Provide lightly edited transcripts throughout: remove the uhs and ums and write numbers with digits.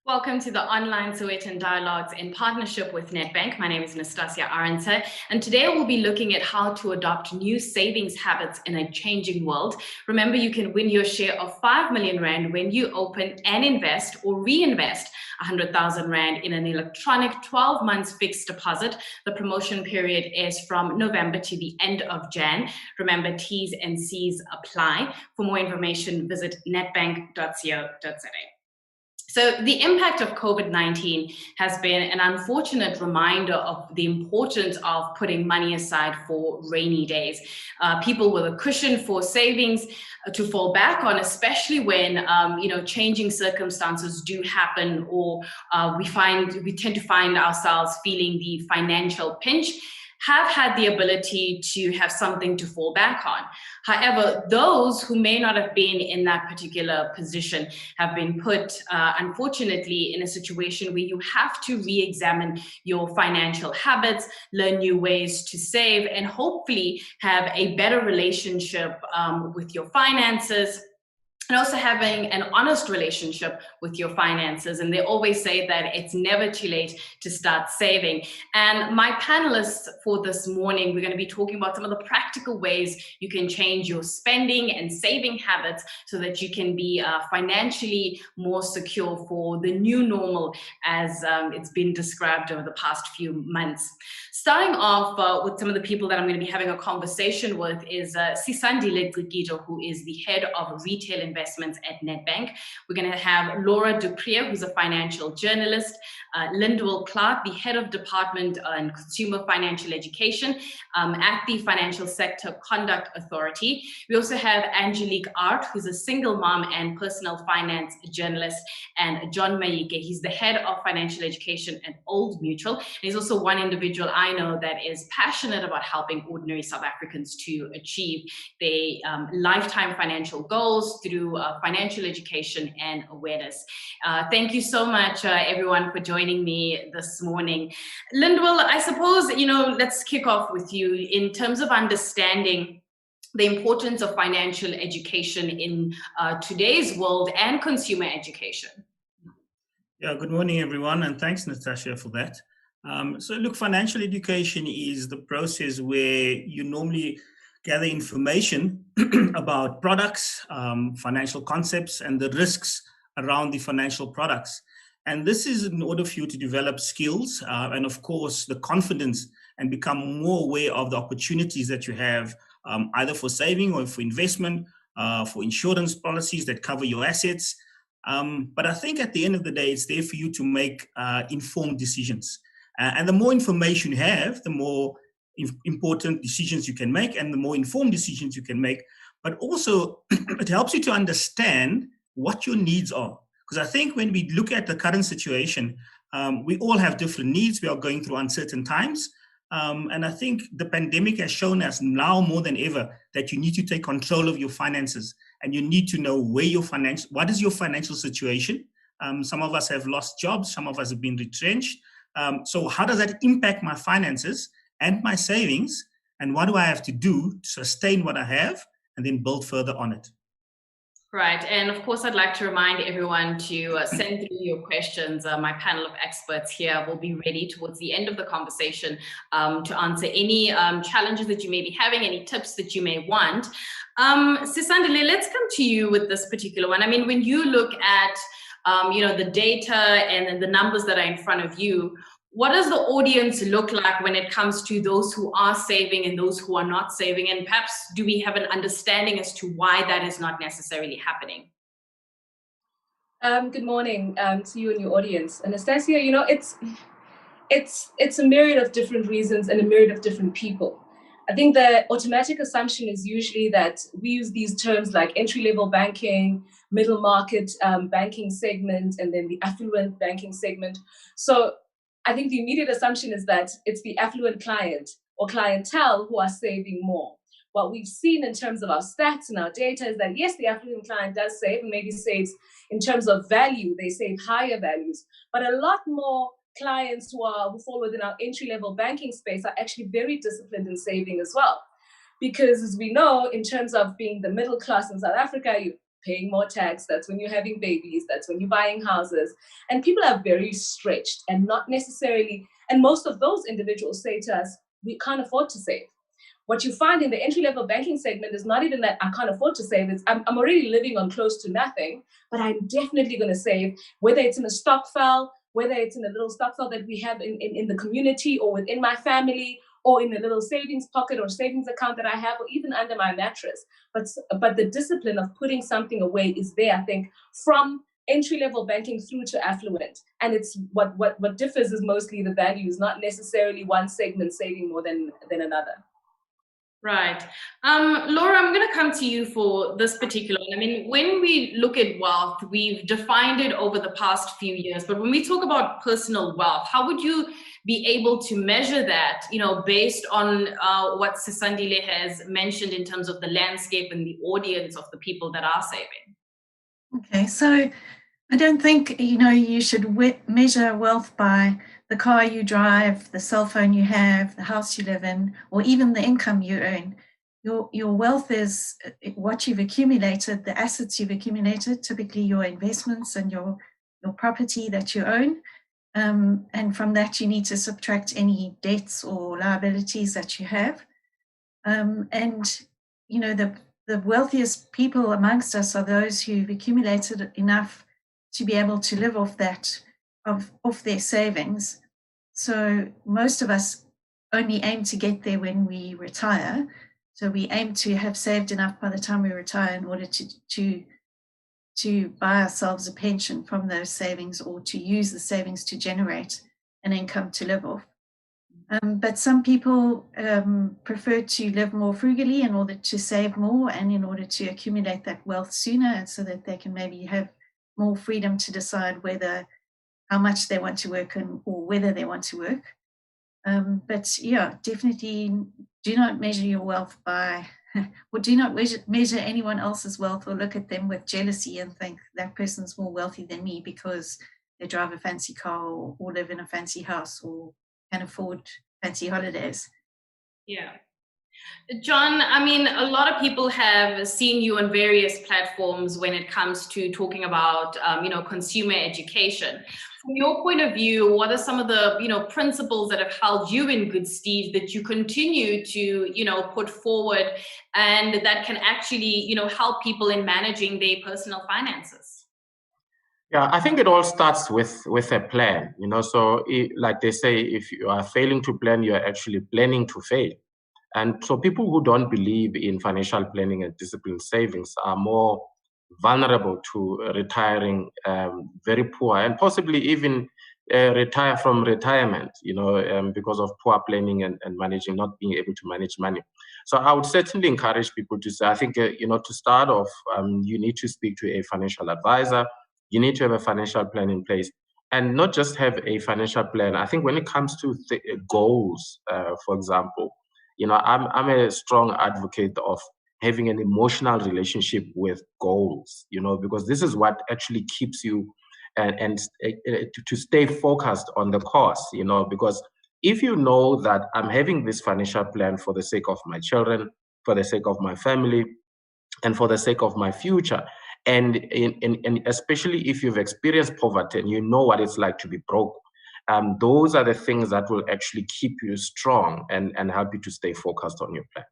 Welcome to the online Sowetan Dialogues in partnership with Nedbank. My name is Nastasia Arendse, and today we'll be looking at how to adopt new savings habits in a changing world. Remember, you can win your share of 5 million Rand when you open and invest or reinvest 100,000 Rand in an electronic 12 months fixed deposit. The promotion period is from November to the end of Jan. Remember, T's and C's apply. For more information, visit netbank.co.za. So the impact of COVID-19 has been an unfortunate reminder of the importance of putting money aside for rainy days. People with a cushion for savings to fall back on, especially when changing circumstances do happen, or we tend to find ourselves feeling the financial pinch, have had the ability to have something to fall back on. However, those who may not have been in that particular position have been put, unfortunately, in a situation where you have to re-examine your financial habits, learn new ways to save, and hopefully have a better relationship with your finances, and also having an honest relationship with your finances. And they always say that it's never too late to start saving. And my panelists for this morning, we're going to be talking about some of the practical ways you can change your spending and saving habits so that you can be financially more secure for the new normal as it's been described over the past few months. Starting off with some of the people that I'm going to be having a conversation with is Sisandile Tsikijo, who is the head of retail investments at Nedbank. We're going to have Laura Duprier, who's a financial journalist, Lindwell Clark, the head of department on consumer financial education at the Financial Sector Conduct Authority. We also have Angelique Art, who's a single mom and personal finance journalist, and John Mayike. He's the head of financial education at Old Mutual. And he's also one individual I know that is passionate about helping ordinary South Africans to achieve their lifetime financial goals through financial education and awareness. Thank you so much, everyone, for joining me this morning. Lindwell, I suppose, let's kick off with you in terms of understanding the importance of financial education in today's world and consumer education. Yeah, good morning, everyone, and thanks, Natasha, for that. So look, financial education is the process where you normally gather information about products, financial concepts, and the risks around the financial products. And this is in order for you to develop skills and, of course, the confidence and become more aware of the opportunities that you have, either for saving or for investment, for insurance policies that cover your assets. But I think at the end of the day, it's there for you to make informed decisions. And the more information you have, the more important decisions you can make and the more informed decisions you can make. But also, it helps you to understand what your needs are. Because I think when we look at the current situation, we all have different needs. We are going through uncertain times. And I think the pandemic has shown us now more than ever that you need to take control of your finances and you need to know what is your financial situation. Some of us have lost jobs. Some of us have been retrenched. So how does that impact my finances and my savings? And what do I have to do to sustain what I have and then build further on it? Right. And of course, I'd like to remind everyone to send through your questions. My panel of experts here will be ready towards the end of the conversation to answer any challenges that you may be having, any tips that you may want. Sisandile, let's come to you with this particular one. I mean, when you look at the data and the numbers that are in front of you, what does the audience look like when it comes to those who are saving and those who are not saving? And perhaps do we have an understanding as to why that is not necessarily happening? Good morning to you and your audience. Anastasia, it's a myriad of different reasons and a myriad of different people. I think the automatic assumption is usually that we use these terms like entry-level banking, middle market banking segment, and then the affluent banking segment. So I think the immediate assumption is that it's the affluent client or clientele who are saving more. What we've seen in terms of our stats and our data is that, yes, the affluent client does save and maybe saves in terms of value, they save higher values, but a lot more clients who fall within our entry-level banking space are actually very disciplined in saving as well. Because as we know, in terms of being the middle class in South Africa, paying more tax, that's when you're having babies, that's when you're buying houses. And people are very stretched and not necessarily, and most of those individuals say to us, we can't afford to save. What you find in the entry-level banking segment is not even that I can't afford to save. It's I'm already living on close to nothing, but I'm definitely going to save, whether it's in a stokvel, whether it's in a little stokvel that we have in the community or within my family, or in a little savings pocket or savings account that I have, or even under my mattress. But the discipline of putting something away is there, I think, from entry-level banking through to affluent. And it's what differs is mostly the values, not necessarily one segment saving more than another. Right. Laura, I'm going to come to you for this particular one. I mean, when we look at wealth, we've defined it over the past few years, but when we talk about personal wealth, how would you be able to measure that, based on what Sisandile has mentioned in terms of the landscape and the audience of the people that are saving? Okay, so I don't think, you should measure wealth by the car you drive, the cell phone you have, the house you live in, or even the income you earn. Your wealth is what you've accumulated, the assets you've accumulated, typically your investments and your property that you own. And from that, you need to subtract any debts or liabilities that you have. The wealthiest people amongst us are those who've accumulated enough to be able to live off that, off their savings. So most of us only aim to get there when we retire. So we aim to have saved enough by the time we retire in order to buy ourselves a pension from those savings, or to use the savings to generate an income to live off. But some people prefer to live more frugally in order to save more and in order to accumulate that wealth sooner, and so that they can maybe have more freedom to decide how much they want to work or whether they want to work. But yeah, definitely do not measure your wealth by, or do not measure anyone else's wealth or look at them with jealousy and think that person's more wealthy than me because they drive a fancy car or live in a fancy house or can afford fancy holidays. Yeah. John, I mean, a lot of people have seen you on various platforms when it comes to talking about, consumer education. From your point of view, what are some of the, principles that have held you in good stead that you continue to, put forward and that can actually, help people in managing their personal finances? Yeah, I think it all starts with a plan, so like they say, if you are failing to plan, you're actually planning to fail. And so people who don't believe in financial planning and disciplined savings are more vulnerable to retiring very poor, and possibly even retire from retirement, because of poor planning and managing, not being able to manage money. So I would certainly encourage people to say, I think, to start off, you need to speak to a financial advisor. You need to have a financial plan in place, and not just have a financial plan. I think when it comes to goals, for example, I'm a strong advocate of having an emotional relationship with goals, because this is what actually keeps you and to stay focused on the cause, because if you know that I'm having this financial plan for the sake of my children, for the sake of my family, and for the sake of my future, and especially if you've experienced poverty and you know what it's like to be broke, those are the things that will actually keep you strong and help you to stay focused on your plan.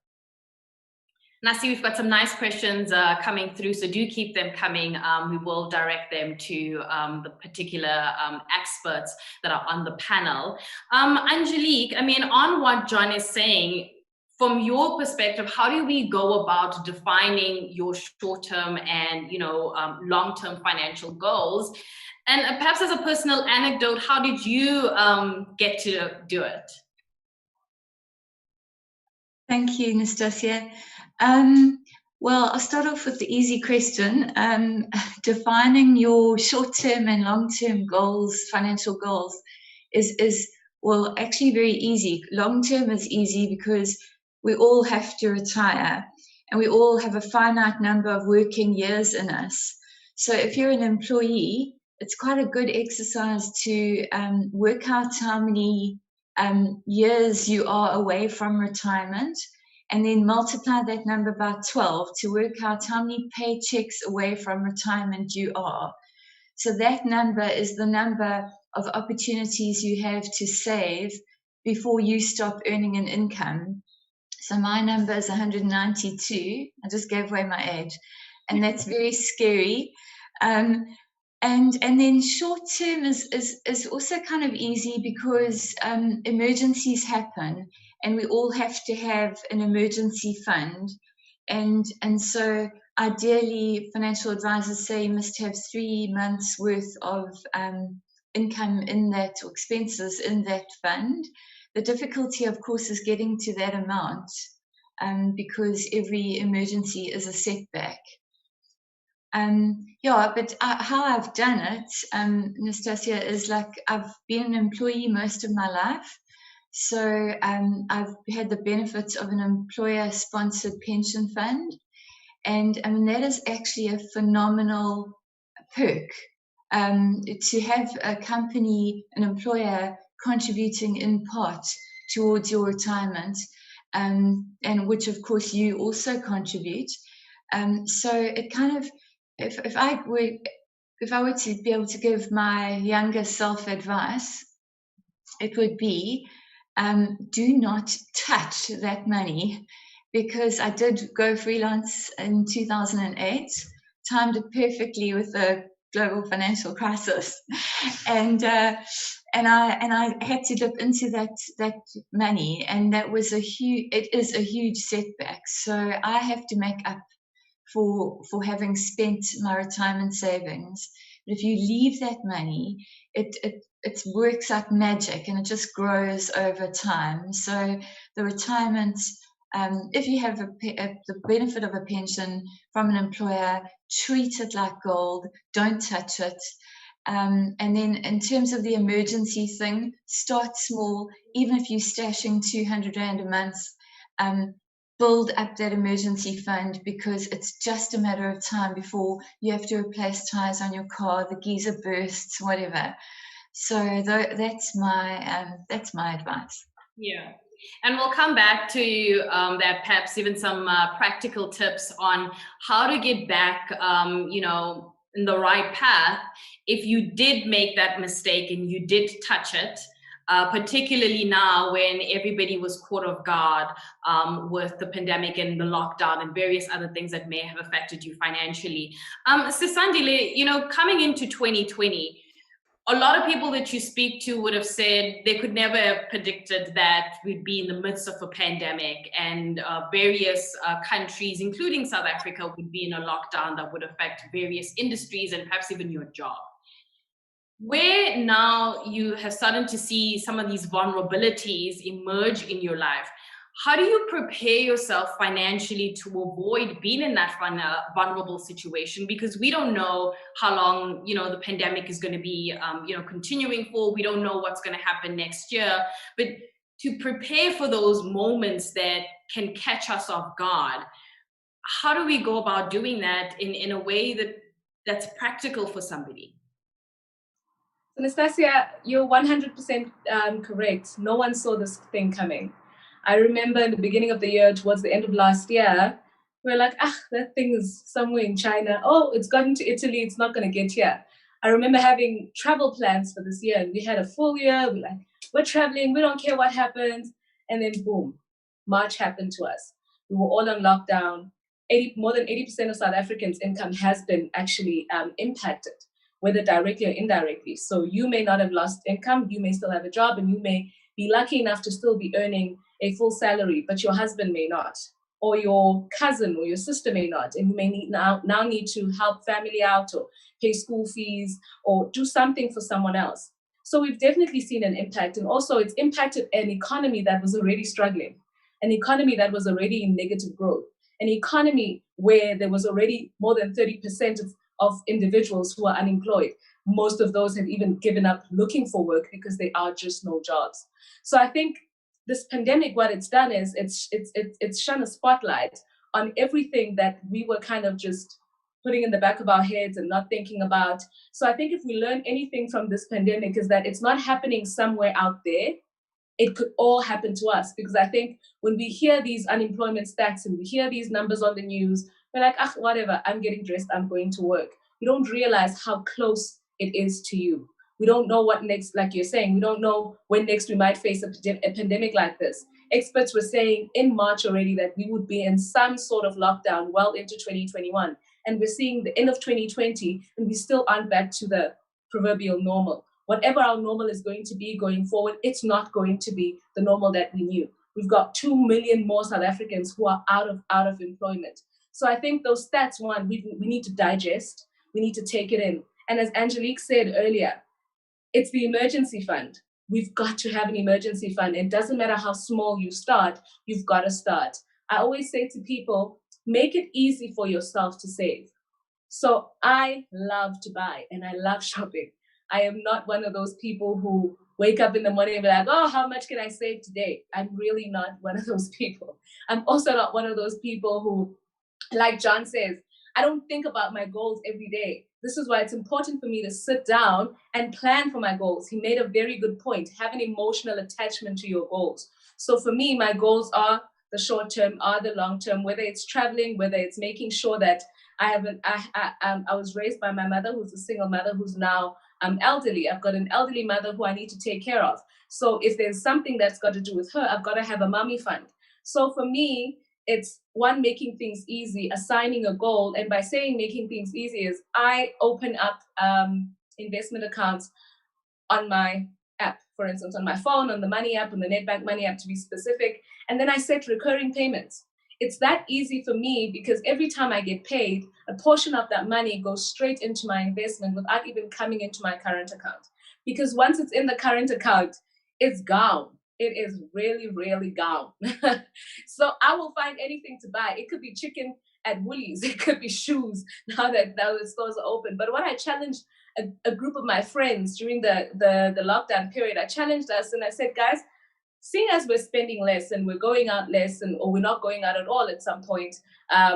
And I see we've got some nice questions coming through, so do keep them coming. We will direct them to the particular experts that are on the panel. Angelique, I mean, on what John is saying, from your perspective, how do we go about defining your short-term and long-term financial goals? And perhaps as a personal anecdote, how did you get to do it? Thank you, Nastasia. Well, I'll start off with the easy question. Defining your short-term and long-term goals, financial goals, is well, actually very easy. Long-term is easy because we all have to retire and we all have a finite number of working years in us. So if you're an employee, it's quite a good exercise to work out how many years you are away from retirement, and then multiply that number by 12 to work out how many paychecks away from retirement you are. So that number is the number of opportunities you have to save before you stop earning an income. So my number is 192. I just gave away my age, and that's very scary. And then short term is also kind of easy because emergencies happen, and we all have to have an emergency fund. And so ideally, financial advisors say you must have 3 months worth of income in that, or expenses in that fund. The difficulty, of course, is getting to that amount because every emergency is a setback. But how I've done it, Nastasia, is like I've been an employee most of my life. So I've had the benefits of an employer-sponsored pension fund. And I mean, that is actually a phenomenal perk to have a company, an employer, contributing in part towards your retirement, and which of course you also contribute. So it kind of, if I were to be able to give my younger self advice, it would be do not touch that money, because I did go freelance in 2008, timed it perfectly with the global financial crisis, and I had to dip into that money, and that was it is a huge setback. So I have to make up for having spent my retirement savings. But if you leave that money, it works like magic, and it just grows over time. So the retirement, if you have the benefit of a pension from an employer, treat it like gold, don't touch it. And then in terms of the emergency thing, start small. Even if you're stashing 200 Rand a month, build up that emergency fund, because it's just a matter of time before you have to replace tires on your car, the geyser bursts, whatever. So that's my advice. Yeah. And we'll come back to that, perhaps even some practical tips on how to get back, in the right path if you did make that mistake and you did touch it, particularly now when everybody was caught off guard with the pandemic and the lockdown and various other things that may have affected you financially. Sisandile, coming into 2020, a lot of people that you speak to would have said they could never have predicted that we'd be in the midst of a pandemic and various countries, including South Africa, would be in a lockdown that would affect various industries and perhaps even your job. Where now you have started to see some of these vulnerabilities emerge in your life, how do you prepare yourself financially to avoid being in that vulnerable situation? Because we don't know how long, the pandemic is going to be, continuing for. We don't know what's going to happen next year. But to prepare for those moments that can catch us off guard, how do we go about doing that in a way that's practical for somebody? Anastasia, you're 100% correct. No one saw this thing coming. I remember in the beginning of the year, towards the end of last year, we were like, that thing is somewhere in China. Oh, it's gotten to Italy. It's not going to get here. I remember having travel plans for this year, and we had a full year. We're traveling. We don't care what happens. And then boom, March happened to us. We were all on lockdown. More than 80% of South Africans' income has been actually impacted, whether directly or indirectly. So you may not have lost income. You may still have a job, and you may be lucky enough to still be earning a full salary, but your husband may not, or your cousin or your sister may not, and you may now need to help family out or pay school fees or do something for someone else. So we've definitely seen an impact, and also it's impacted an economy that was already struggling, an economy that was already in negative growth, an economy where there was already more than 30% of individuals who are unemployed. Most of those have even given up looking for work because there are just no jobs. So I think this pandemic, what it's done is it's shone a spotlight on everything that we were kind of just putting in the back of our heads and not thinking about. So I think if we learn anything from this pandemic is that it's not happening somewhere out there. it could all happen to us. Because I think when we hear these unemployment stats and we hear these numbers on the news, we're like, ah, whatever, I'm getting dressed, I'm going to work. We don't realize how close it is to you. We don't know what next, like you're saying, we don't know when next we might face a pandemic like this. Experts were saying in March already that we would be in some sort of lockdown well into 2021. And we're seeing the end of 2020 and we still aren't back to the proverbial normal. Whatever our normal is going to be going forward, it's not going to be the normal that we knew. We've got 2 million more South Africans who are out of employment. So I think those stats, one, we need to digest, we need to take it in. And as Angelique said earlier, it's the emergency fund. We've got to have an emergency fund. It doesn't matter how small you start, you've got to start. I always say to people, make it easy for yourself to save. So I love to buy and I love shopping. I am not one of those people who wake up in the morning and be like, oh, how much can I save today? I'm really not one of those people. I'm also not one of those people who, like John says, I don't think about my goals every day. This is why it's important for me to sit down and plan for my goals. He made a very good point. Have an emotional attachment to your goals. So for me, my goals are the short term, are the long term, whether it's traveling, whether it's making sure that I was raised by my mother, who's a single mother, who's now elderly. I've got an elderly mother who I need to take care of. So if there's something that's got to do with her, I've got to have a mommy fund. So for me, it's one, making things easy, assigning a goal. And by saying making things easy is I open up investment accounts on my app, for instance, on my phone, on the Money app, on the Nedbank Money app to be specific. And then I set recurring payments. It's that easy for me because every time I get paid, a portion of that money goes straight into my investment without even coming into my current account. Because once it's in the current account, it's gone. It is really, really gone. So I will find anything to buy. It could be chicken at Woolies. It could be shoes now that the stores are open. But when I challenged a group of my friends during the lockdown period, I challenged us and I said, guys, seeing as we're spending less and we're going out less or we're not going out at all at some point,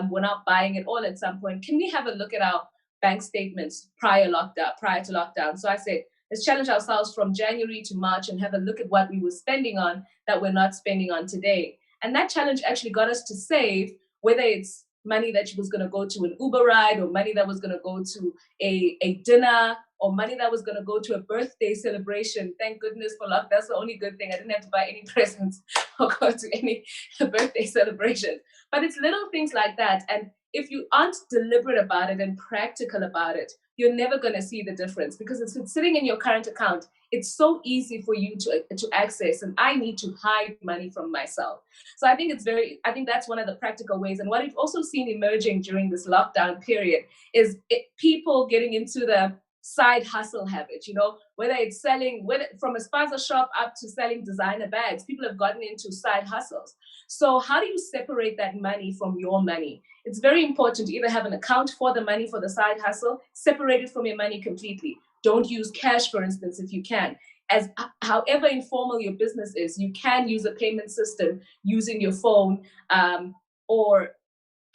we're not buying at all at some point, can we have a look at our bank statements prior to lockdown? So I said, let's challenge ourselves from January to March and have a look at what we were spending on that we're not spending on today. And that challenge actually got us to save, whether it's money that was going to go to an Uber ride or money that was going to go to a dinner or money that was going to go to a birthday celebration. Thank goodness for luck. That's the only good thing. I didn't have to buy any presents or go to any birthday celebration. But it's little things like that. And if you aren't deliberate about it and practical about it, you're never going to see the difference because it's sitting in your current account. It's so easy for you to access, and I need to hide money from myself. So I think that's one of the practical ways. And what we've also seen emerging during this lockdown period is people getting into the side hustle habit, whether it's selling, from a spaza shop up to selling designer bags, people have gotten into side hustles. So how do you separate that money from your money? It's very important to either have an account for the money for the side hustle, separate it from your money completely. Don't use cash, for instance, if you can. As however informal your business is, you can use a payment system using your phone or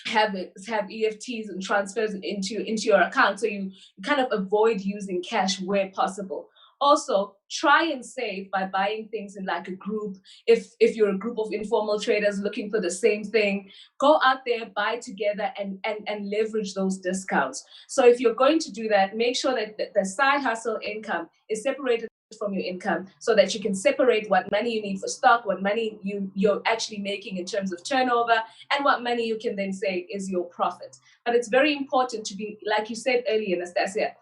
have EFTs and transfers into your account, so you kind of avoid using cash where possible. Also, try and save by buying things in like a group. If you're a group of informal traders looking for the same thing, go out there, buy together and leverage those discounts. So if you're going to do that, make sure that the side hustle income is separated from your income so that you can separate what money you need for stock, what money you're actually making in terms of turnover, and what money you can then say is your profit. But it's very important to be, like you said earlier, Anastasia,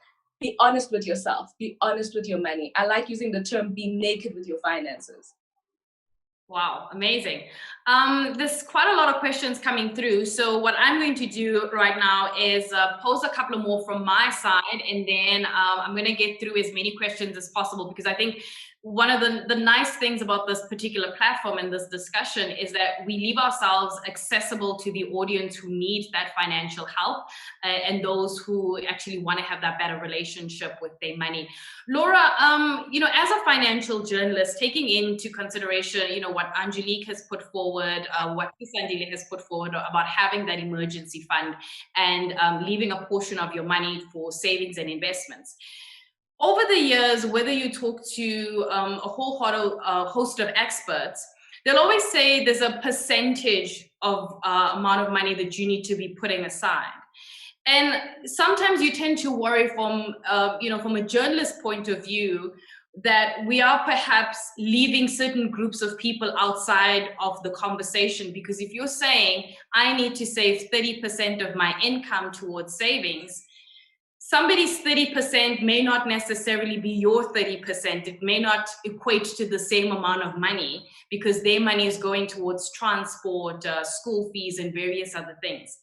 be honest with yourself, be honest with your money. I like using the term be naked with your finances. Wow, amazing. There's quite a lot of questions coming through. So what I'm going to do right now is pose a couple of more from my side, and then I'm going to get through as many questions as possible, because I think one of the nice things about this particular platform and this discussion is that we leave ourselves accessible to the audience who need that financial help and those who actually want to have that better relationship with their money. Laura, as a financial journalist, taking into consideration, what Angelique has put forward, what Sandile has put forward about having that emergency fund and leaving a portion of your money for savings and investments. over the years, whether you talk to a whole host of experts, they'll always say there's a percentage of amount of money that you need to be putting aside. And sometimes you tend to worry from, from a journalist point of view, that we are perhaps leaving certain groups of people outside of the conversation. Because if you're saying, I need to save 30% of my income towards savings, somebody's 30% may not necessarily be your 30%. It may not equate to the same amount of money because their money is going towards transport, school fees, and various other things.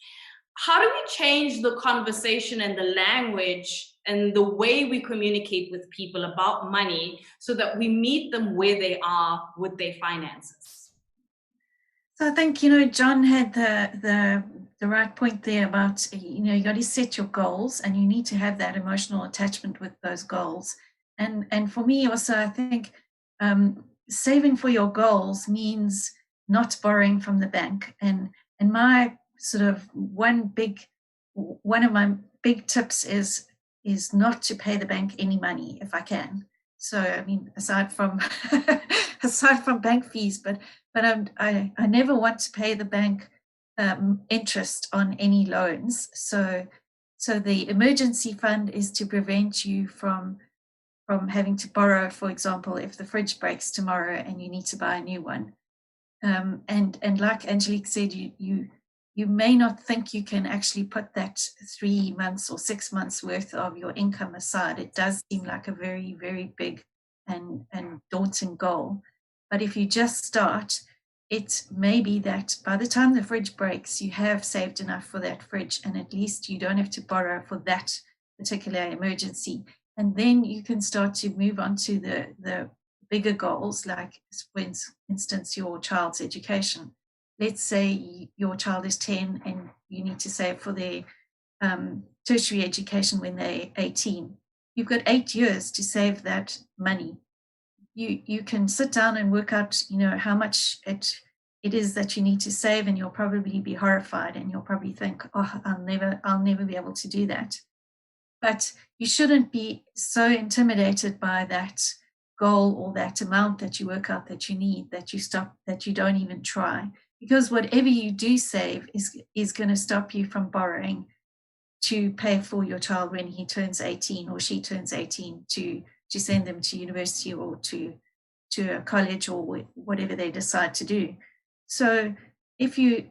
How do we change the conversation and the language and the way we communicate with people about money so that we meet them where they are with their finances? So I think, John had the right point there about, you got to set your goals and you need to have that emotional attachment with those goals. And for me also, I think saving for your goals means not borrowing from the bank. And my sort of one of my big tips is not to pay the bank any money if I can. So I mean, aside from bank fees, but I never want to pay the bank interest on any loans. So the emergency fund is to prevent you from having to borrow, for example, if the fridge breaks tomorrow and you need to buy a new one. And like Angelique said, you may not think you can actually put that 3 months or 6 months worth of your income aside. It does seem like a very, very big and daunting goal. But if you just start, it may be that by the time the fridge breaks, you have saved enough for that fridge, and at least you don't have to borrow for that particular emergency. And then you can start to move on to the bigger goals, like, for instance, your child's education. Let's say your child is 10 and you need to save for their tertiary education when they're 18. You've got 8 years to save that money. You can sit down and work out, how much it is that you need to save, and you'll probably be horrified and you'll probably think, oh, I'll never be able to do that. But you shouldn't be so intimidated by that goal or that amount that you work out that you need, that you stop, that you don't even try. Because whatever you do save is going to stop you from borrowing to pay for your child when he turns 18 or she turns 18 to send them to university or to a college or whatever they decide to do. So it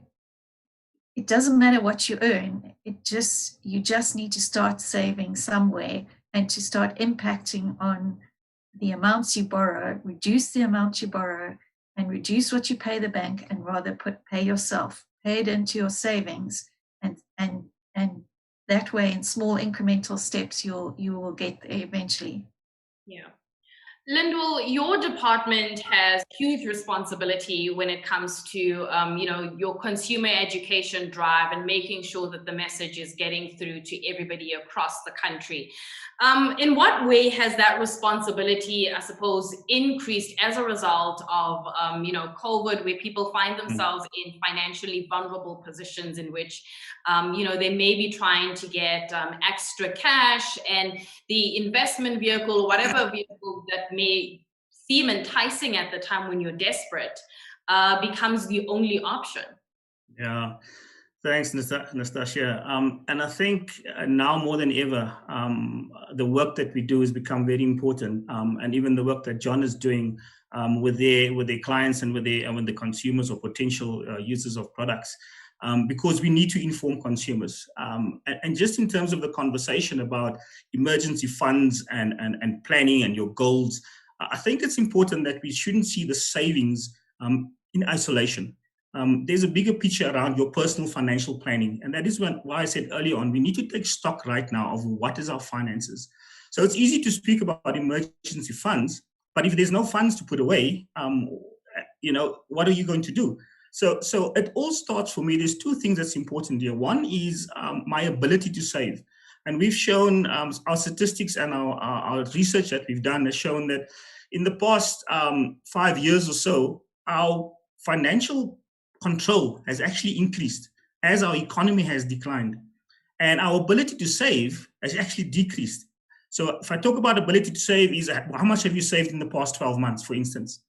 doesn't matter what you earn, you just need to start saving somewhere and to start impacting on the amounts you borrow, reduce the amount you borrow, and reduce what you pay the bank, and rather pay yourself, pay it into your savings, and that way, in small incremental steps, you will get there eventually. Yeah. Lyndall, your department has huge responsibility when it comes to, your consumer education drive and making sure that the message is getting through to everybody across the country. In what way has that responsibility, I suppose, increased as a result of, COVID, where people find themselves in financially vulnerable positions in which, they may be trying to get extra cash, and the investment vehicle or whatever vehicle that may seem enticing at the time when you're desperate becomes the only option? Yeah. Thanks, Nastasia. And I think now more than ever, the work that we do has become very important. And even the work that John is doing with their clients and with the consumers or potential users of products, because we need to inform consumers. And just in terms of the conversation about emergency funds and planning and your goals, I think it's important that we shouldn't see the savings in isolation. There's a bigger picture around your personal financial planning. And that is why I said earlier on, we need to take stock right now of what is our finances. So it's easy to speak about emergency funds, but if there's no funds to put away, what are you going to do? So it all starts for me. There's two things that's important here. One is my ability to save. And we've shown our statistics and our research that we've done has shown that in the past 5 years or so, our financial control has actually increased as our economy has declined, and our ability to save has actually decreased. So if I talk about ability to save, is how much have you saved in the past 12 months, for instance?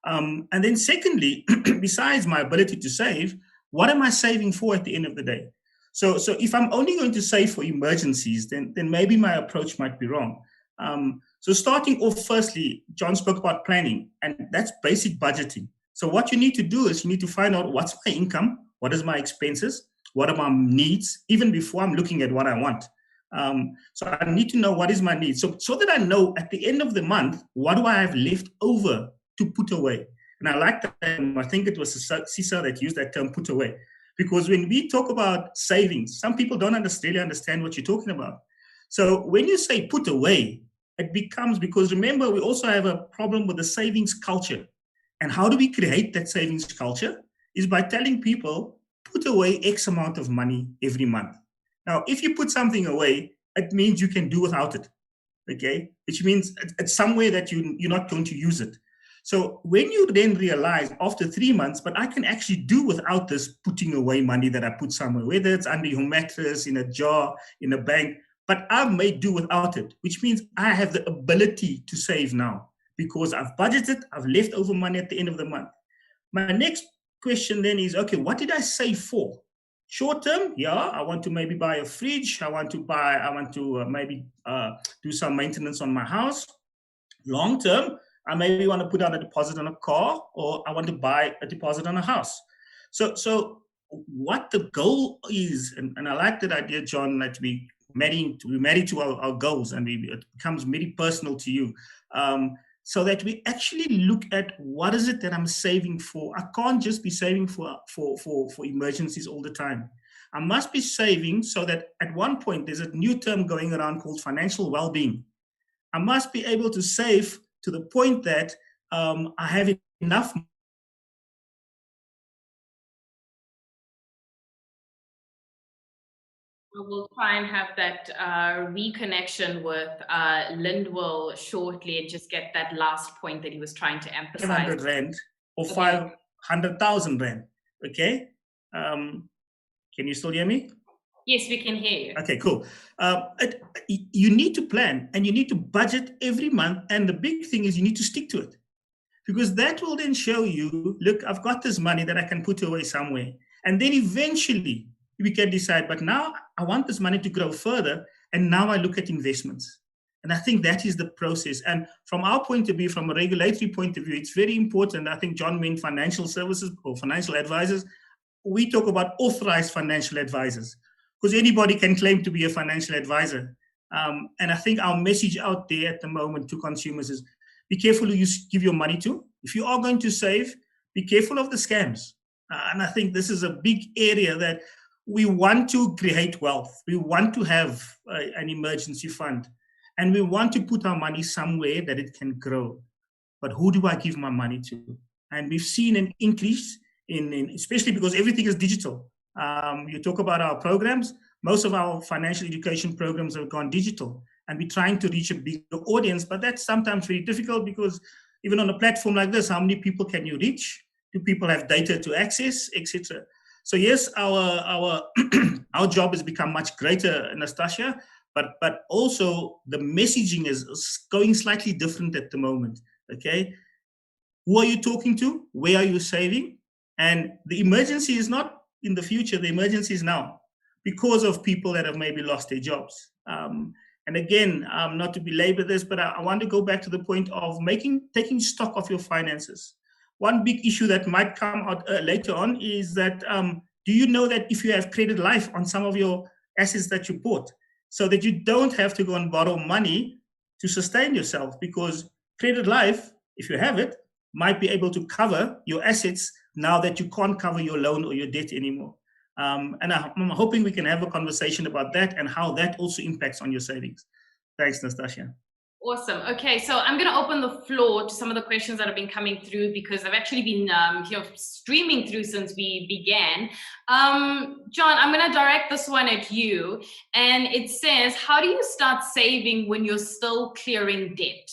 And then secondly, besides my ability to save, what am I saving for at the end of the day? So if I'm only going to save for emergencies, then maybe my approach might be wrong. So starting off, firstly, John spoke about planning, and that's basic budgeting. So what you need to do is you need to find out what's my income, what is my expenses, what are my needs, even before I'm looking at what I want. So I need to know what is my need. So that I know at the end of the month, what do I have left over to put away? And I like that term. I think it was Cesar that used that term, put away. Because when we talk about savings, some people don't really understand what you're talking about. So when you say put away, it becomes, because remember, we also have a problem with the savings culture. And how do we create that savings culture? Is by telling people, put away X amount of money every month. Now, if you put something away, it means you can do without it, okay? Which means it's somewhere that you're not going to use it. So when you then realize after 3 months, but I can actually do without this putting away money that I put somewhere, whether it's under your mattress, in a jar, in a bank, but I may do without it, which means I have the ability to save now because I've budgeted, I've left over money at the end of the month. My next question then is, okay, what did I save for? Short term, yeah, I want to maybe buy a fridge. I want to maybe do some maintenance on my house. Long term, I maybe want to put out a deposit on a car, or I want to buy a deposit on a house. So what the goal is, and I like that idea, John, that we married to our goals, and it becomes very personal to you. So that we actually look at what is it that I'm saving for. I can't just be saving for emergencies all the time. I must be saving so that at one point, there's a new term going around called financial well-being. I must be able to save to the point that I have enough. We'll try and have that reconnection with Lindwell shortly and just get that last point that he was trying to emphasize. 500 Rand or 500,000 Rand, okay? Can you still hear me? Yes, we can hear you. Okay, cool. You need to plan and you need to budget every month. And the big thing is you need to stick to it, because that will then show you, look, I've got this money that I can put away somewhere. And then eventually we can decide, but now I want this money to grow further. And now I look at investments. And I think that is the process. And from our point of view, from a regulatory point of view, it's very important. I think John meant financial services or financial advisors. We talk about authorized financial advisors, because anybody can claim to be a financial advisor. And I think our message out there at the moment to consumers is, be careful who you give your money to. If you are going to save, be careful of the scams. And I think this is a big area that we want to create wealth. We want to have an emergency fund. And we want to put our money somewhere that it can grow. But who do I give my money to? And we've seen an increase in especially because everything is digital. You talk about our programs, most of our financial education programs have gone digital, and we're trying to reach a bigger audience, but that's sometimes very difficult because even on a platform like this, how many people can you reach? Do people have data to access, etc.? So yes, our our job has become much greater, Anastasia, but also the messaging is going slightly different at the moment, okay? Who are you talking to? Where are you saving? And the emergency is not in the future, the emergency is now, because of people that have maybe lost their jobs. And again, not to belabor this, but I want to go back to the point of taking stock of your finances. One big issue that might come out later on is that, do you know that if you have credit life on some of your assets that you bought, so that you don't have to go and borrow money to sustain yourself, because credit life, if you have it, might be able to cover your assets now that you can't cover your loan or your debt anymore. And I'm hoping we can have a conversation about that and how that also impacts on your savings. Thanks, Nastasia. Awesome. Okay, so I'm going to open the floor to some of the questions that have been coming through, because I've actually been streaming through since we began. John, I'm going to direct this one at you. And it says, how do you start saving when you're still clearing debt?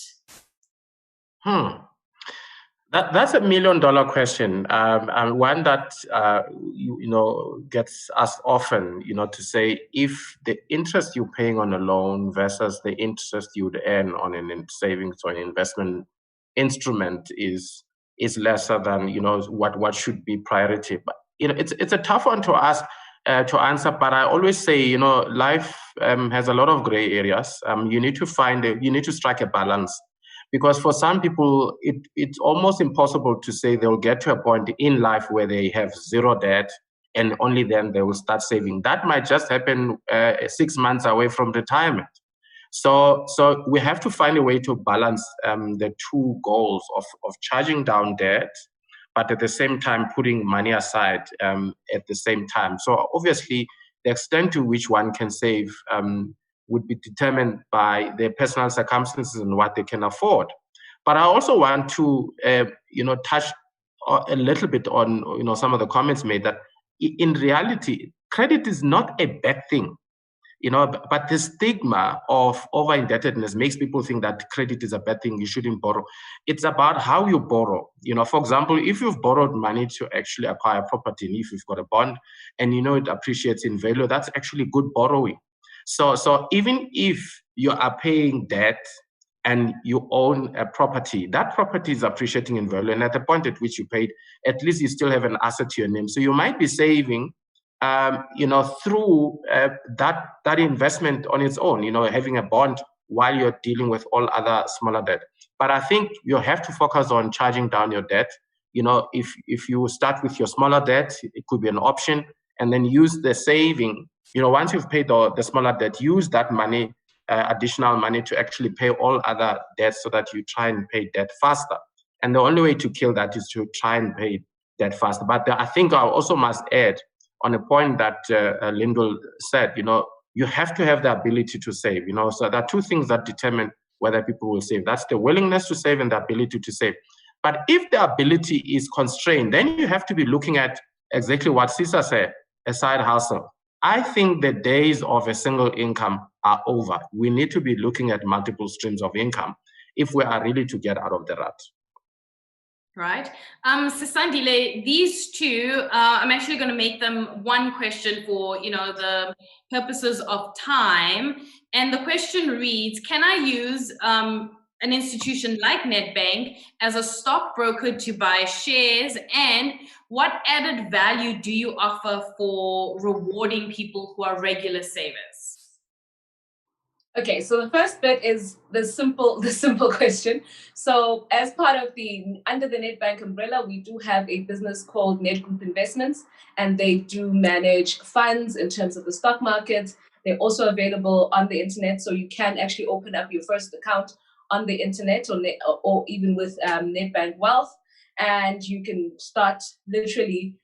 That's $1 million question, and one that gets asked often. To say if the interest you're paying on a loan versus the interest you'd earn on an savings or an investment instrument is lesser than what should be priority. But it's a tough one to ask to answer. But I always say life has a lot of gray areas. You need to strike a balance. Because for some people, it's almost impossible to say they'll get to a point in life where they have zero debt and only then they will start saving. That might just happen 6 months away from retirement. So we have to find a way to balance the two goals of charging down debt, but at the same time putting money aside at the same time. So obviously, the extent to which one can save would be determined by their personal circumstances and what they can afford. But I also want to, touch a little bit on, some of the comments made that in reality, credit is not a bad thing, but the stigma of over-indebtedness makes people think that credit is a bad thing, you shouldn't borrow. It's about how you borrow. For example, if you've borrowed money to actually acquire property, and if you've got a bond and it appreciates in value, that's actually good borrowing. So even if you are paying debt and you own a property, that property is appreciating in value. And at the point at which you paid, at least you still have an asset to your name. So you might be saving, through that investment on its own, having a bond while you're dealing with all other smaller debt. But I think you have to focus on charging down your debt. If you start with your smaller debt, it could be an option, and then use the saving. Once you've paid the smaller debt, use that money, additional money, to actually pay all other debts so that you try and pay debt faster. And the only way to kill that is to try and pay debt faster. But I think I also must add on a point that Lyndall said, you have to have the ability to save. So there are two things that determine whether people will save. That's the willingness to save and the ability to save. But if the ability is constrained, then you have to be looking at exactly what Cesar said, a side hustle. I think the days of a single income are over. We need to be looking at multiple streams of income if we are really to get out of the rut. Right. Sisandile, these two, I'm actually going to make them one question for, the purposes of time. And the question reads, can I use an institution like Nedbank as a stockbroker to buy shares? And what added value do you offer for rewarding people who are regular savers? Okay, so the first bit is the simple question. So as part of under the Nedbank umbrella, we do have a business called Ned Group Investments, and they do manage funds in terms of the stock market. They're also available on the internet, so you can actually open up your first account on the internet or even with Nedbank Wealth, and you can start literally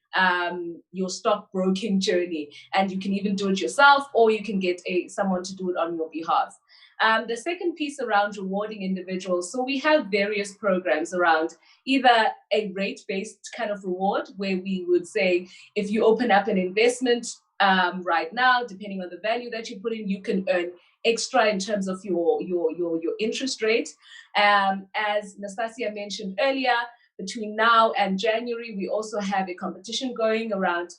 your stockbroking journey, and you can even do it yourself, or you can get someone to do it on your behalf. The second piece around rewarding individuals, so we have various programs around either a rate-based kind of reward, where we would say if you open up an investment right now, depending on the value that you put in, you can earn extra in terms of your interest rate. As Nastasia mentioned earlier, between now and January, we also have a competition going around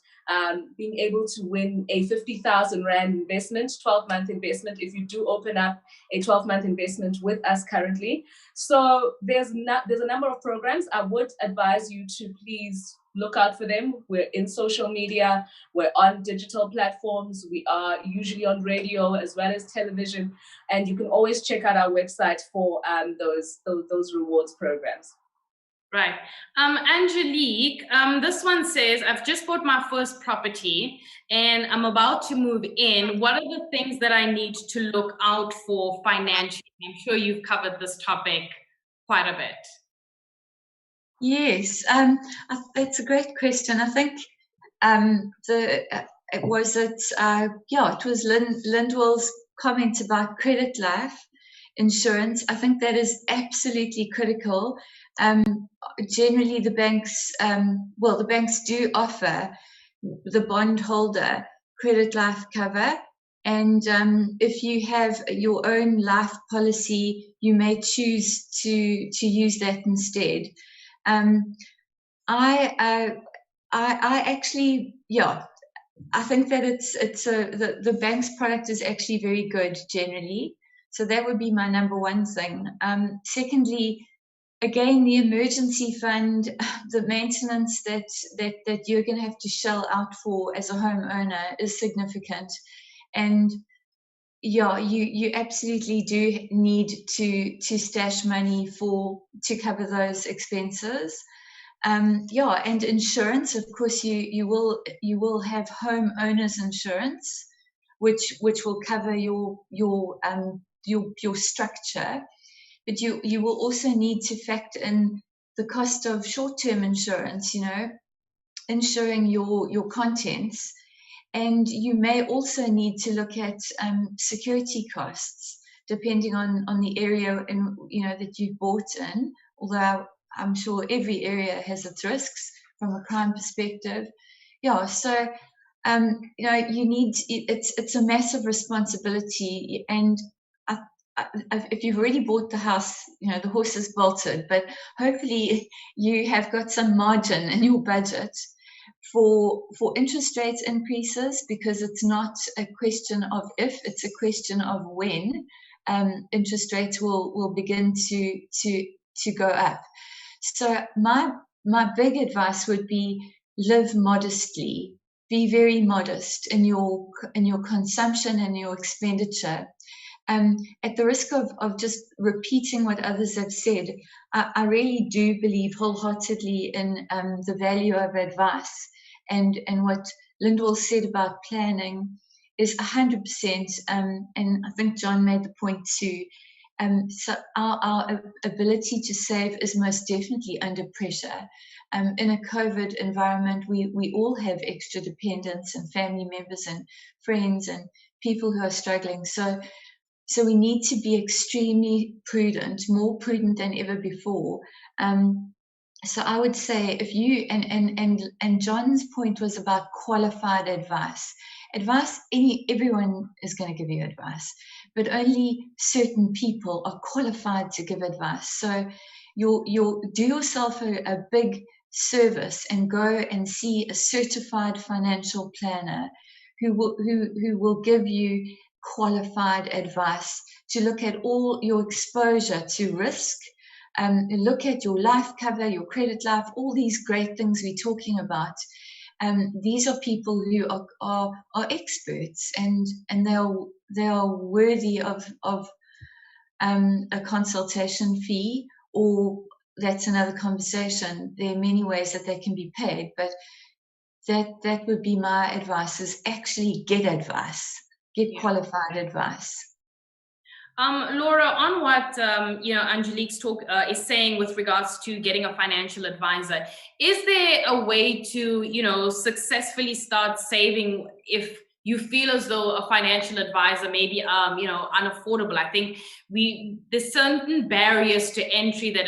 being able to win a 50,000 Rand investment, 12-month investment, if you do open up a 12-month investment with us currently. So there's a number of programs. I would advise you to please look out for them. We're in social media, we're on digital platforms, we are usually on radio as well as television, and you can always check out our website for those rewards programs. Right. Angelique, this one says, I've just bought my first property and I'm about to move in. What are the things that I need to look out for financially? I'm sure you've covered this topic quite a bit. Yes, it's a great question. I think it was Lyndall's comment about credit life insurance. I think that is absolutely critical. Generally, the banks do offer the bondholder credit life cover, and if you have your own life policy, you may choose to use that instead. I actually, yeah, I think that the bank's product is actually very good generally. So that would be my number one thing. Secondly, again, the emergency fund, the maintenance that you're going to have to shell out for as a homeowner is significant. And yeah, you absolutely do need to stash money to cover those expenses. Yeah, and insurance, of course, you will have homeowners insurance, which will cover your structure, but you will also need to factor in the cost of short-term insurance, insuring your contents. And you may also need to look at security costs, depending on the area that you bought in, although I'm sure every area has its risks from a crime perspective. Yeah, so you need, it's a massive responsibility, and if you've already bought the house, the horse is bolted, but hopefully you have got some margin in your budget for interest rates increases, because it's not a question of if, it's a question of when interest rates will begin to go up. So my big advice would be live modestly, be very modest in your consumption and your expenditure. At the risk of just repeating what others have said, I really do believe wholeheartedly in the value of advice, and what Lindwall said about planning is 100%, and I think John made the point too. So our ability to save is most definitely under pressure. In a COVID environment, we all have extra dependents and family members and friends and people who are struggling. So we need to be extremely prudent, more prudent than ever before. So I would say, if you, and John's point was about qualified advice. Everyone is going to give you advice, but only certain people are qualified to give advice. So you'll do yourself a big service and go and see a certified financial planner who will give you qualified advice to look at all your exposure to risk, look at your life cover, your credit life, all these great things we're talking about. These are people who are experts, and they are worthy of a consultation fee, or that's another conversation. There are many ways that they can be paid, but that would be my advice: is actually get advice, get qualified advice. Laura, on what Angelique's talk is saying with regards to getting a financial advisor, is there a way to successfully start saving if you feel as though a financial advisor may be unaffordable? I think there's certain barriers to entry that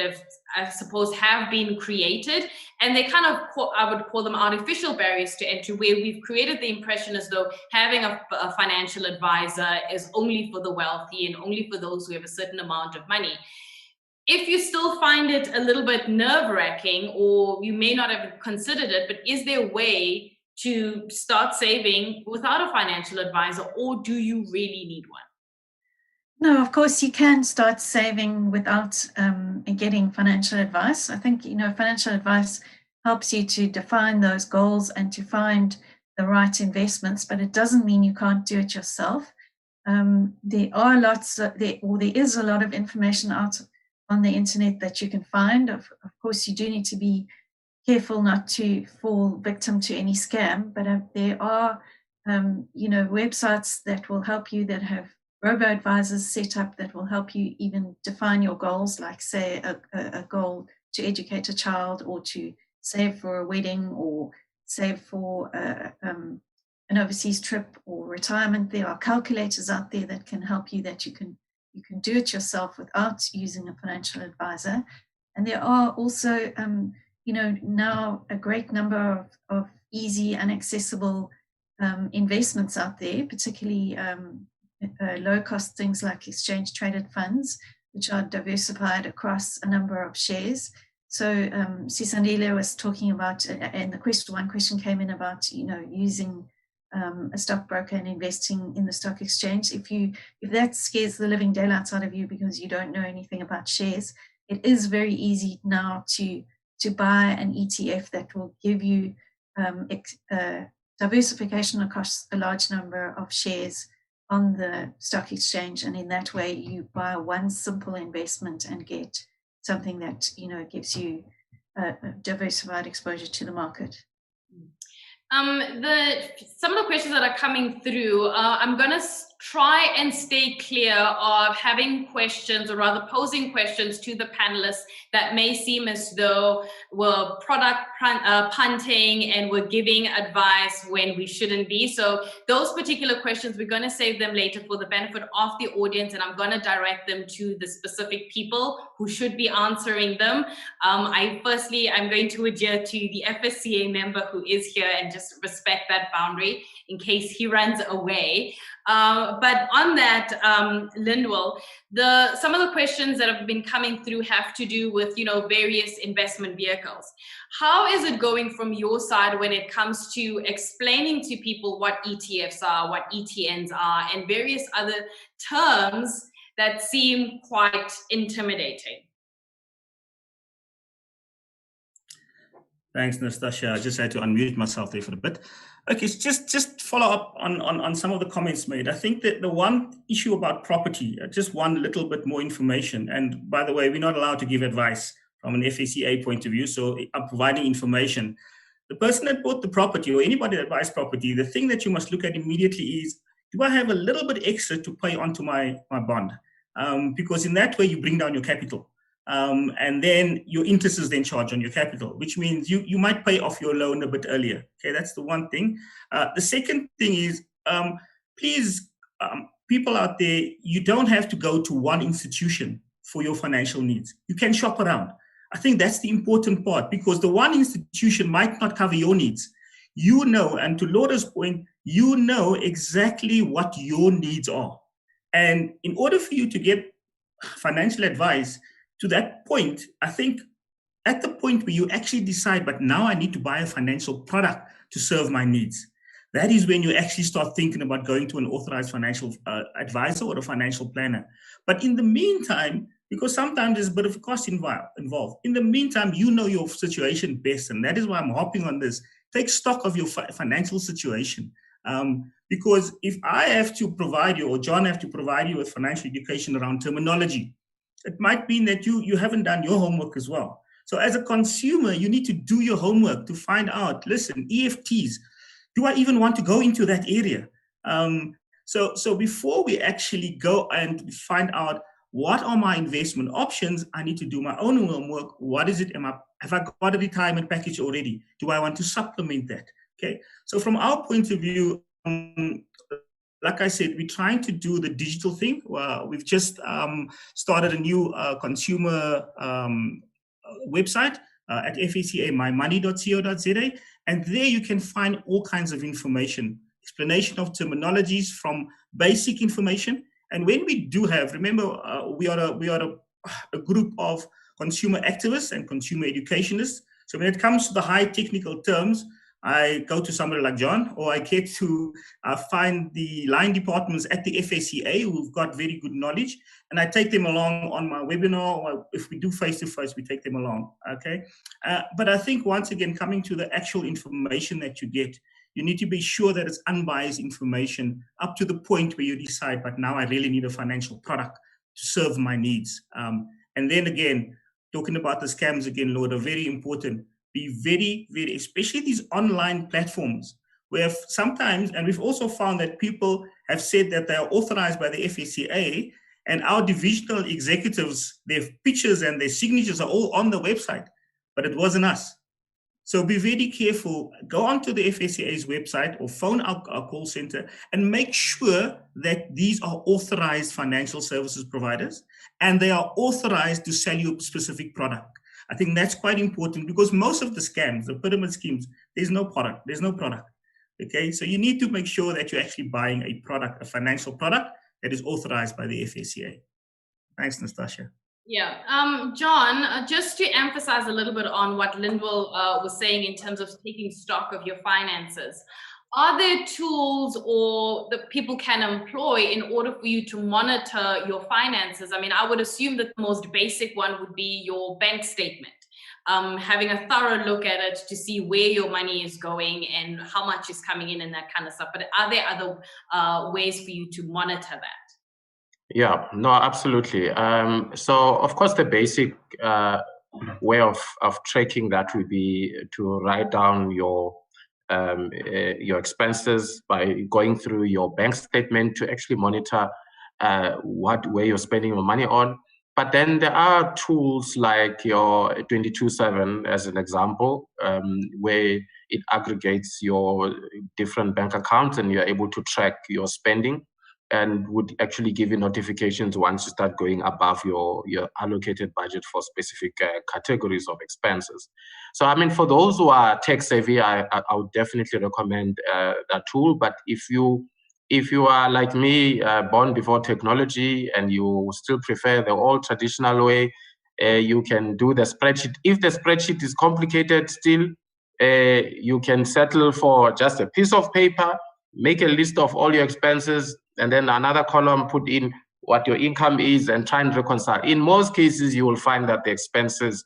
have been created, and they kind of, I would call them artificial barriers to entry, where we've created the impression as though having a financial advisor is only for the wealthy and only for those who have a certain amount of money. If you still find it a little bit nerve-wracking, or you may not have considered it, but is there a way to start saving without a financial advisor, or do you really need one? No, of course you can start saving without getting financial advice. I think, financial advice helps you to define those goals and to find the right investments, but it doesn't mean you can't do it yourself. There is a lot of information out on the internet that you can find. Of course, you do need to be careful not to fall victim to any scam, but there are, websites that will help you, that have robo-advisors set up that will help you even define your goals, like say a goal to educate a child, or to save for a wedding, or save for an overseas trip or retirement. There are calculators out there that can help you, that you can do it yourself without using a financial advisor. And there are also now a great number of easy and accessible investments out there, particularly low cost things like exchange traded funds, which are diversified across a number of shares. So Sisandile was talking about, and one question came in about, using a stockbroker and investing in the stock exchange. If that scares the living daylights out of you because you don't know anything about shares, it is very easy now to buy an ETF that will give you diversification across a large number of shares on the stock exchange, and in that way you buy one simple investment and get something that gives you a diversified exposure to the market. Some of the questions that are coming through, I'm going to try and stay clear of having questions, or rather posing questions to the panelists that may seem as though we're product punting and we're giving advice when we shouldn't be. So those particular questions, we're going to save them later for the benefit of the audience, and I'm going to direct them to the specific people who should be answering them. I'm going to adhere to the FSCA member who is here and just respect that boundary in case he runs away. But on that, Lindwell, some of the questions that have been coming through have to do with, various investment vehicles. How is it going from your side when it comes to explaining to people what ETFs are, what ETNs are, and various other terms that seem quite intimidating? Thanks, Nastasia. I just had to unmute myself there for a bit. Okay, so just follow up on some of the comments made. I think that the one issue about property, just one little bit more information. And by the way, we're not allowed to give advice from an FSCA point of view, so I'm providing information. The person that bought the property, or anybody that buys property, the thing that you must look at immediately is, do I have a little bit extra to pay onto my bond? Because in that way, you bring down your capital. And then your interest is then charged on your capital, which means you might pay off your loan a bit earlier. Okay, that's the one thing. The second thing is, please, people out there, you don't have to go to one institution for your financial needs. You can shop around. I think that's the important part, because the one institution might not cover your needs. And to Laura's point, you know exactly what your needs are. And in order for you to get financial advice, to that point, I think at the point where you actually decide, but now I need to buy a financial product to serve my needs, that is when you actually start thinking about going to an authorized financial advisor or a financial planner. But in the meantime, because sometimes there's a bit of a cost involved, in the meantime, you know your situation best. And that is why I'm hopping on this. Take stock of your financial situation. Because if I have to provide you, or John have to provide you with financial education around terminology, it might mean that you haven't done your homework as well. So as a consumer, you need to do your homework to find out, listen, EFTs, do I even want to go into that area? So before we actually go and find out what are my investment options, I need to do my own homework. What is it? Have I got a retirement package already? Do I want to supplement that? Okay. So from our point of view, like I said, we're trying to do the digital thing. We've just started a new consumer website at FSCA-mymoney.co.za. And there you can find all kinds of information, explanation of terminologies from basic information. And when we do have, remember, we are a group of consumer activists and consumer educationists. So when it comes to the high technical terms, I go to somebody like John, or I get to find the line departments at the FSCA who've got very good knowledge, and I take them along on my webinar, or if we do face-to-face, we take them along, okay? But I think, once again, coming to the actual information that you get, you need to be sure that it's unbiased information up to the point where you decide, but now I really need a financial product to serve my needs. And then again, talking about the scams again, Lord, are very important. Be very, very, especially these online platforms where sometimes, and we've also found that people have said that they are authorized by the FSCA, and our divisional executives, their pictures and their signatures are all on the website, but it wasn't us. So be very careful. Go onto the FSCA's website or phone our call center and make sure that these are authorized financial services providers and they are authorized to sell you a specific product. I think that's quite important, because most of the scams, the pyramid schemes, there's no product. Okay, so you need to make sure that you're actually buying a product, a financial product that is authorized by the FSCA. Thanks, Nastasia. Yeah, John, just to emphasize a little bit on what Lindwell was saying in terms of taking stock of your finances, are there tools or that people can employ in order for you to monitor your finances? I mean, I would assume that the most basic one would be your bank statement. Having a thorough look at it to see where your money is going and how much is coming in and that kind of stuff. But are there other ways for you to monitor that? Yeah, no, absolutely. So, of course, the basic way of tracking that would be to write down your expenses by going through your bank statement to actually monitor where you're spending your money on. But then there are tools like your 22/7, as an example, where it aggregates your different bank accounts and you're able to track your spending, and would actually give you notifications once you start going above your allocated budget for specific categories of expenses. So, I mean, for those who are tech savvy, I would definitely recommend that tool. But if you are like me, born before technology, and you still prefer the old traditional way, you can do the spreadsheet. If the spreadsheet is complicated still, you can settle for just a piece of paper, make a list of all your expenses, and then another column put in what your income is and try and reconcile. In most cases, you will find that the expenses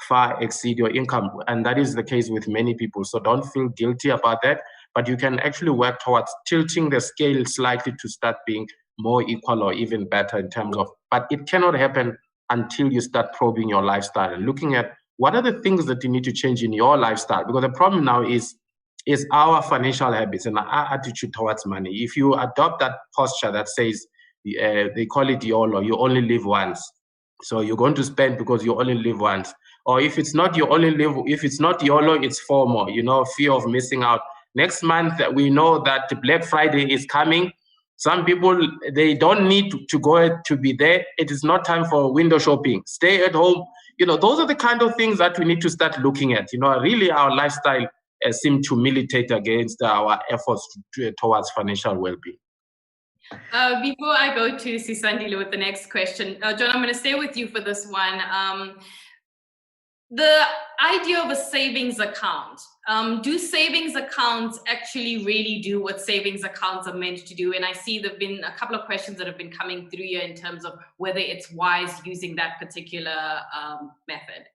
far exceed your income. And that is the case with many people. So don't feel guilty about that, but you can actually work towards tilting the scale slightly to start being more equal or even better in terms of, but it cannot happen until you start probing your lifestyle and looking at what are the things that you need to change in your lifestyle. Because the problem now is our financial habits and our attitude towards money. If you adopt that posture that says, they call it YOLO, you only live once. So you're going to spend because you only live once. Or if it's not if it's not YOLO, it's FOMO, fear of missing out. Next month, we know that Black Friday is coming. Some people, they don't need to go to be there. It is not time for window shopping. Stay at home. Those are the kind of things that we need to start looking at. Really our lifestyle seem to militate against our efforts towards financial well-being. Before I go to Sisandile with the next question, John, I'm going to stay with you for this one. The idea of a savings account, do savings accounts actually really do what savings accounts are meant to do? And I see there have been a couple of questions that have been coming through here in terms of whether it's wise using that particular method.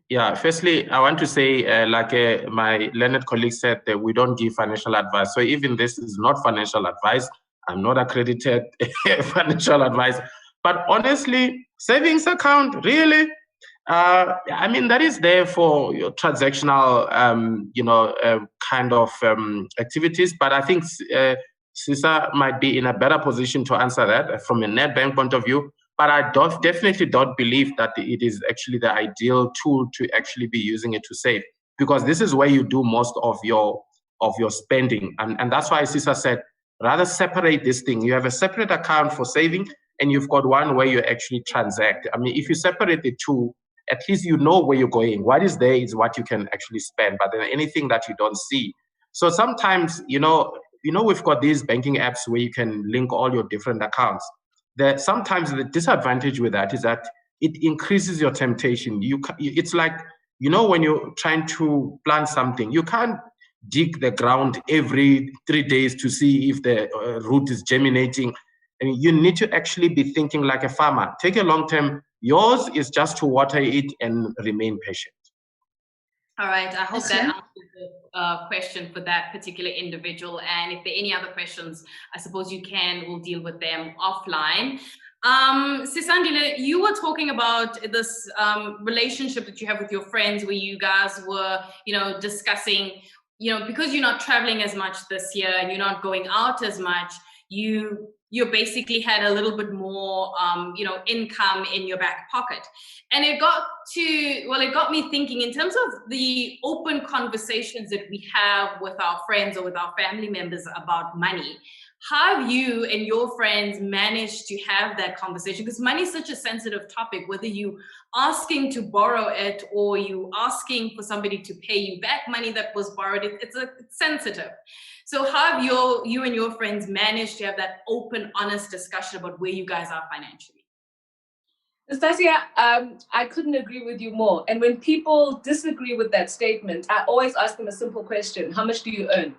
Yeah, firstly, I want to say, my learned colleague said, that we don't give financial advice. So even this is not financial advice. I'm not accredited financial advice. But honestly, savings account, really? I mean, that is there for your transactional, kind of activities. But I think CISA might be in a better position to answer that from a Nedbank point of view. But I definitely don't believe that it is actually the ideal tool to actually be using it to save, because this is where you do most of your spending. And that's why CISA said, rather separate this thing. You have a separate account for saving, and you've got one where you actually transact. I mean, if you separate the two, at least you know where you're going. What is there is what you can actually spend, but then anything that you don't see. So sometimes, we've got these banking apps where you can link all your different accounts. Sometimes the disadvantage with that is that it increases your temptation. It's like, when you're trying to plant something, you can't dig the ground every 3 days to see if the root is germinating. And you need to actually be thinking like a farmer. Take a long term. Yours is just to water it and remain patient. All right. I hope that answers the question for that particular individual. And if there are any other questions, I suppose we'll deal with them offline. Sisandile, you were talking about this relationship that you have with your friends, where you guys were, discussing, because you're not traveling as much this year and you're not going out as much, you basically had a little bit more, income in your back pocket. And it got me thinking in terms of the open conversations that we have with our friends or with our family members about money. How have you and your friends managed to have that conversation? Because money is such a sensitive topic, whether you asking to borrow it or you asking for somebody to pay you back money that was borrowed, it's sensitive. So how have you and your friends managed to have that open, honest discussion about where you guys are financially? Nastasia, I couldn't agree with you more. And when people disagree with that statement, I always ask them a simple question: how much do you earn?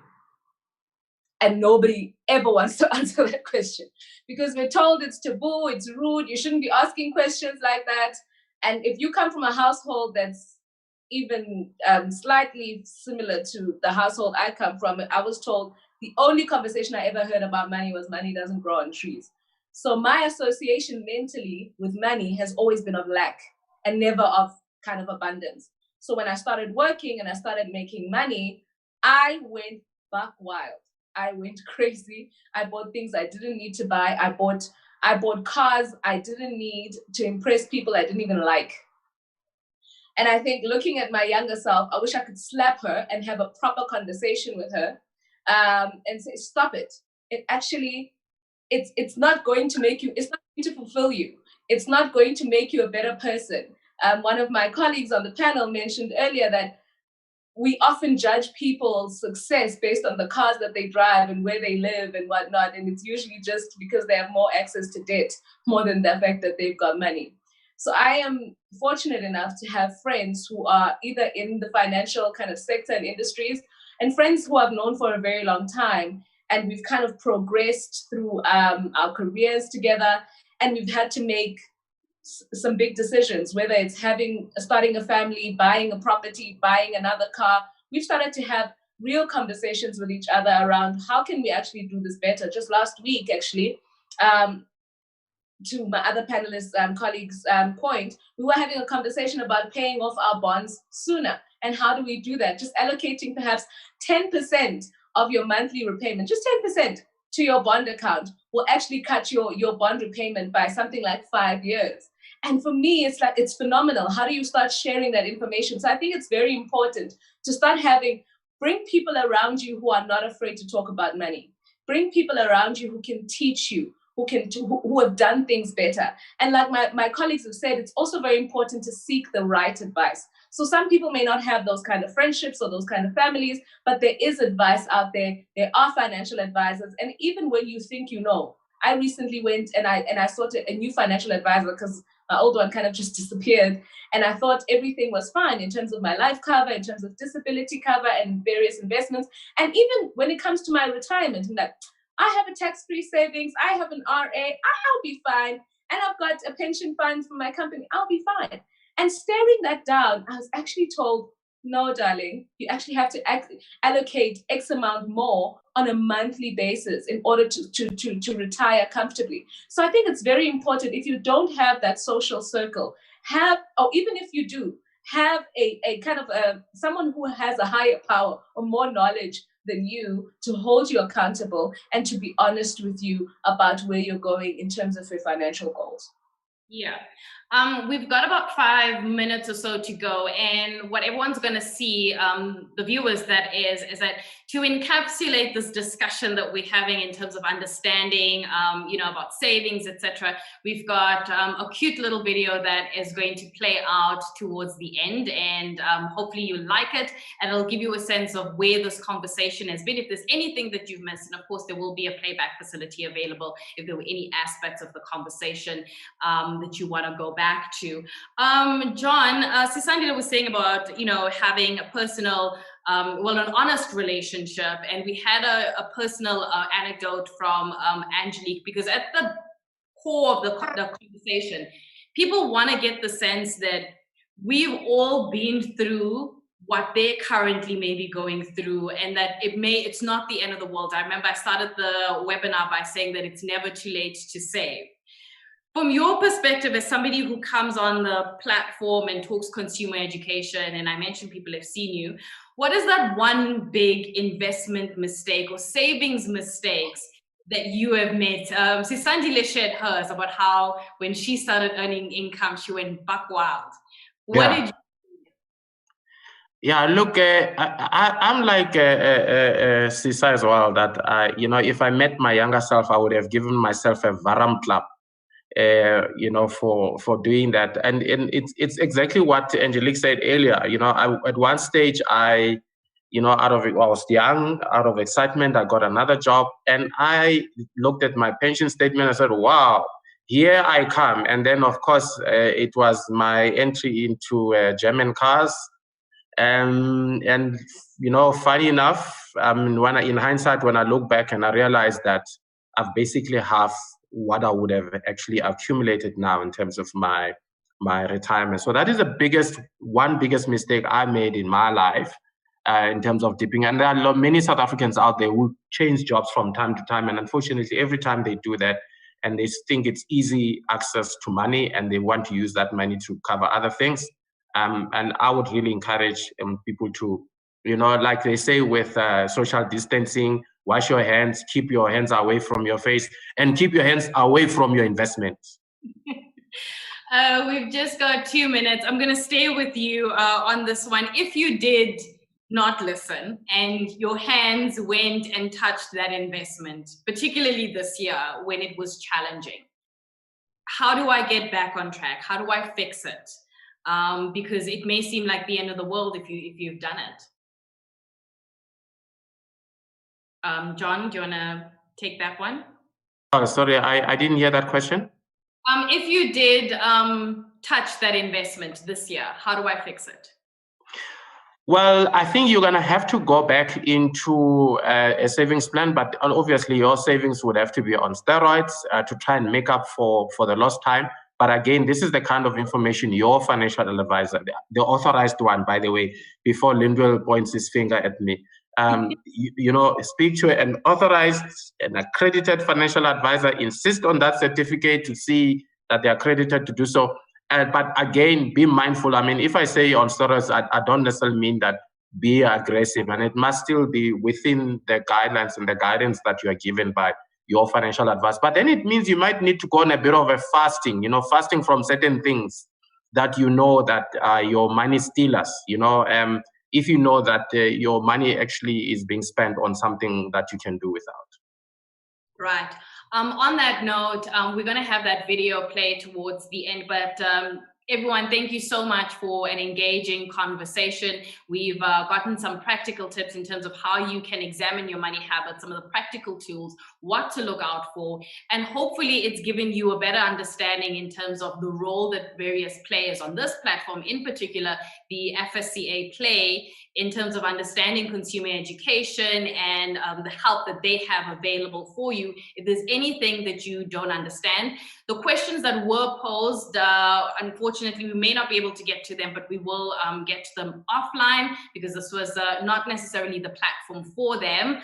And nobody ever wants to answer that question because we're told it's taboo, it's rude, you shouldn't be asking questions like that. And if you come from a household that's even slightly similar to the household I come from, I was told the only conversation I ever heard about money was money doesn't grow on trees. So my association mentally with money has always been of lack and never of kind of abundance. So when I started working and I started making money, I went buck wild. I went crazy. I bought things I didn't need to buy. I bought cars I didn't need to impress people I didn't even like. And I think looking at my younger self, I wish I could slap her and have a proper conversation with her and say, stop it. It actually, it's not going to make you, it's not going to fulfill you. It's not going to make you a better person. One of my colleagues on the panel mentioned earlier that we often judge people's success based on the cars that they drive and where they live and whatnot. And it's usually just because they have more access to debt more than the fact that they've got money. So I am fortunate enough to have friends who are either in the financial kind of sector and industries and friends who I've known for a very long time. And we've kind of progressed through our careers together. And we've had to make some big decisions, whether it's starting a family, buying a property, buying another car. We've started to have real conversations with each other around how can we actually do this better. Just last week, actually, to my other panelists, colleagues' point, we were having a conversation about paying off our bonds sooner. And how do we do that? Just allocating perhaps 10% of your monthly repayment, just 10% to your bond account will actually cut your bond repayment by something like 5 years. And for me, it's phenomenal. How do you start sharing that information? So I think it's very important to start bring people around you who are not afraid to talk about money. Bring people around you who can teach you, who have done things better. And like my colleagues have said, it's also very important to seek the right advice. So some people may not have those kind of friendships or those kind of families, but there is advice out there. There are financial advisors. And even when you think you know, I recently went and I sought a new financial advisor because my old one kind of just disappeared. And I thought everything was fine in terms of my life cover, in terms of disability cover and various investments. And even when it comes to my retirement, I'm like, I have a tax-free savings, I have an RA, I'll be fine. And I've got a pension fund from my company, I'll be fine. And staring that down, I was actually told, no, darling, you actually have to allocate X amount more on a monthly basis in order to retire comfortably. So I think it's very important, if you don't have that social circle, or even if you do, have a kind of someone who has a higher power or more knowledge than you to hold you accountable and to be honest with you about where you're going in terms of your financial goals. Yeah. We've got about 5 minutes or so to go, and what everyone's going to see, the viewers, that is that to encapsulate this discussion that we're having in terms of understanding, about savings, etc. We've got a cute little video that is going to play out towards the end, and hopefully you like it, and it'll give you a sense of where this conversation has been. If there's anything that you've missed, and of course there will be a playback facility available if there were any aspects of the conversation that you want to go back to. John, Sisandile was saying about, having a personal, an honest relationship. And we had a personal anecdote from Angelique, because at the core of the conversation, people want to get the sense that we've all been through what they're currently maybe going through, and that it's not the end of the world. I remember I started the webinar by saying that it's never too late to save. From your perspective, as somebody who comes on the platform and talks consumer education, and I mentioned people have seen you, what is that one big investment mistake or savings mistakes that you have made? Sisandile shared hers about how when she started earning income, she went buck wild. What did you do? Yeah, look, I'm like Sisa as well, that, if I met my younger self, I would have given myself a varam clap. For doing that. And it's exactly what Angelique said earlier. At one stage, I was young, out of excitement, I got another job, and I looked at my pension statement and said, wow, here I come. And then, of course, it was my entry into German cars. And you know, funny enough, in hindsight, when I look back and I realized that I've basically half what I would have actually accumulated now in terms of my retirement. So that is the biggest mistake I made in my life in terms of dipping. And there are many South Africans out there who change jobs from time to time. And unfortunately, every time they do that, and they think it's easy access to money and they want to use that money to cover other things. And I would really encourage people to, you know, like they say with social distancing, wash your hands, keep your hands away from your face, and keep your hands away from your investments. We've just got 2 minutes. I'm going to stay with you on this one. If you did not listen and your hands went and touched that investment, particularly this year when it was challenging, how do I get back on track? How do I fix it? Because it may seem like the end of the world if you've done it. John, do you want to take that one? Oh, sorry, I didn't hear that question. If you did touch that investment this year, how do I fix it? Well, I think you're going to have to go back into a savings plan, but obviously your savings would have to be on steroids to try and make up for the lost time. But again, this is the kind of information your financial advisor, the authorized one, by the way, before Lindwell points his finger at me, you know, speak to an authorized and accredited financial advisor, insist on that certificate to see that they're accredited to do so. But again, be mindful. I mean, if I say on steroids, I don't necessarily mean that be aggressive, and it must still be within the guidelines and the guidance that you are given by your financial advisor. But then it means you might need to go on a bit of a fasting, you know, fasting from certain things that you know that your money stealers, you know, if you know that your money actually is being spent on something that you can do without. Right. On that note, we're going to have that video play towards the end, but everyone, thank you so much for an engaging conversation. We've gotten some practical tips in terms of how you can examine your money habits, some of the practical tools, what to look out for, and hopefully it's given you a better understanding in terms of the role that various players on this platform, in particular the FSCA, play in terms of understanding consumer education and the help that they have available for you if there's anything that you don't understand. The questions that were posed, unfortunately, we may not be able to get to them, but we will get to them offline because this was not necessarily the platform for them.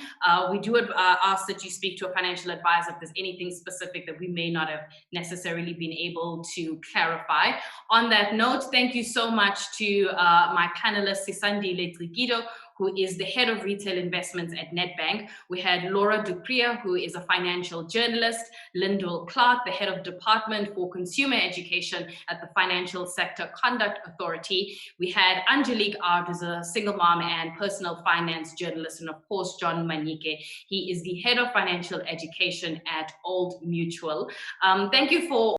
We do ask that you speak to a financial advisor if there's anything specific that we may not have necessarily been able to clarify. On that note, thank you so much to my panelists, Sisandile Trikido, who is the head of retail investments at Nedbank. We had Laura Dupria, who is a financial journalist, Lindwell Clark, the head of department for consumer education at the Financial Sector Conduct Authority. We had Angelique Ard, who's a single mom and personal finance journalist, and of course, John Manike. He is the head of financial education at Old Mutual. Thank you for